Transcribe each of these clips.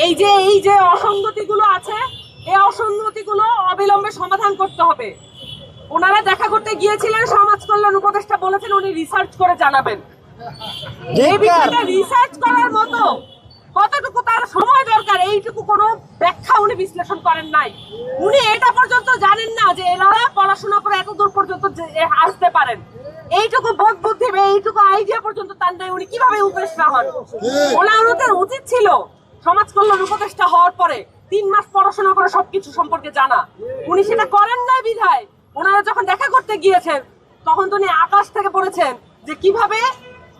এই যে অসঙ্গতিগুলো আছে, এই অসঙ্গতিগুলো অবিলম্বে সমাধান করতে হবে। ওনারা দেখা করতে গিয়েছিলেন, সমাজ কল্যাণ উপদেষ্টা বলেছেন উনি রিসার্চ করে জানাবেন। এই বিষয়টা রিসার্চ করার মতো কতটুকু তার সময় দরকার, এইটুকু কোনো ব্যাখ্যা উনি বিশ্লেষণ করেন নাই। উনি এটা পর্যন্ত জানেন না যে এনারা পড়াশোনা করে এত দূর পর্যন্ত আসতে পারেন। এইটুকু বোধ বুদ্ধি, এইটুকু আইডিয়া পর্যন্ত তার নাই, উনি কিভাবে উপদেষ্টা হন? ওনাদের উচিত ছিল সমাজ কল্যাণ উপদেষ্টা হওয়ার পরে 3 মাস পড়াশোনা করে সবকিছু সম্পর্কে জানা। উনি সেটা করেন নাই বিধায় ওনারা যখন দেখা করতে গিয়েছেন তখন তো উনি আকাশ থেকে পড়েছেন যে কিভাবে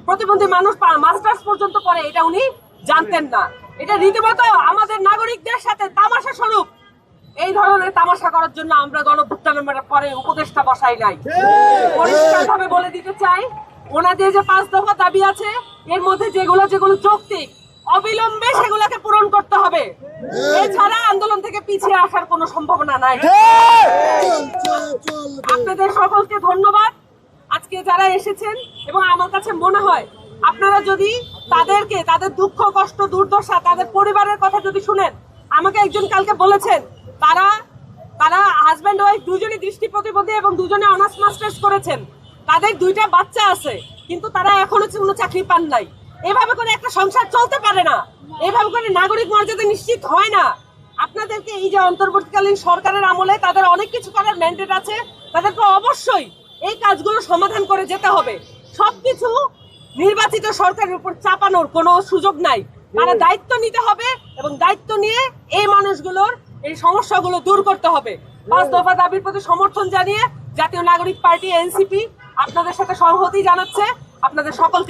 প্রতিবন্ধী মানুষ মাস্টার্স পর্যন্ত পড়ে, এটা উনি জানতেন না। এটা রীতিমতো আমাদের নাগরিকদের সাথে তামাশা স্বরূপ। এই ধরনের তামাশা করার জন্য আমরা গণভ্যুত্থানের পরে উপদেষ্টা বসাই নাই। পরিষ্কারভাবে বলে দিতে চাই, ওনাদের যে 5 দফা দাবি আছে এর মধ্যে যেগুলো যৌক্তিক, অবিলম্বে সেগুলোকে পূরণ করতে হবে। এছাড়া আন্দোলন থেকে পিছিয়ে আসার কোনো সম্ভাবনা নাই। আপনাদের সকলকে ধন্যবাদ আজকে যারা এসেছেন, এবং আমার কাছে মনে হয় আপনারা যদি তাদের দুঃখ কষ্ট দুর্দশা তাদের পরিবারের কথা যদি শুনেন, আমাকে একজন কালকে বলেছেন তারা হাজব্যান্ড ওয়াইফ দুজনই দৃষ্টি প্রতিবন্ধী এবং দুজনে অনার্স মাস্টার্স করেছেন, তাদের 2টা বাচ্চা আছে, কিন্তু তারা এখনো কোনো চাকরি পান নাই। এভাবে করে একটা সংসার চলতে পারে না, এভাবে করে নাগরিক মর্যাদা নিশ্চিত হয় না। আপনাদেরকে এই যে অন্তর্বর্তীকালীন সরকারের আমলে তাদের অনেক কিছু করার ম্যান্ডেট আছে, তাদেরকে অবশ্যই এই কাজগুলো সমাধান করে যেতে হবে। সবকিছু নির্বাচিত সরকারের উপর চাপানোর কোনো সুযোগ নাই। তারা দায়িত্ব নিতে হবে এবং দায়িত্ব নিয়ে এই মানুষগুলোর এই সমস্যাগুলো দূর করতে হবে। 5 দফা দাবির প্রতি সমর্থন জানিয়ে জাতীয় নাগরিক পার্টি এনসিপি আপনাদের সাথে সংহতি জানাচ্ছে। আপনাদের সকলকে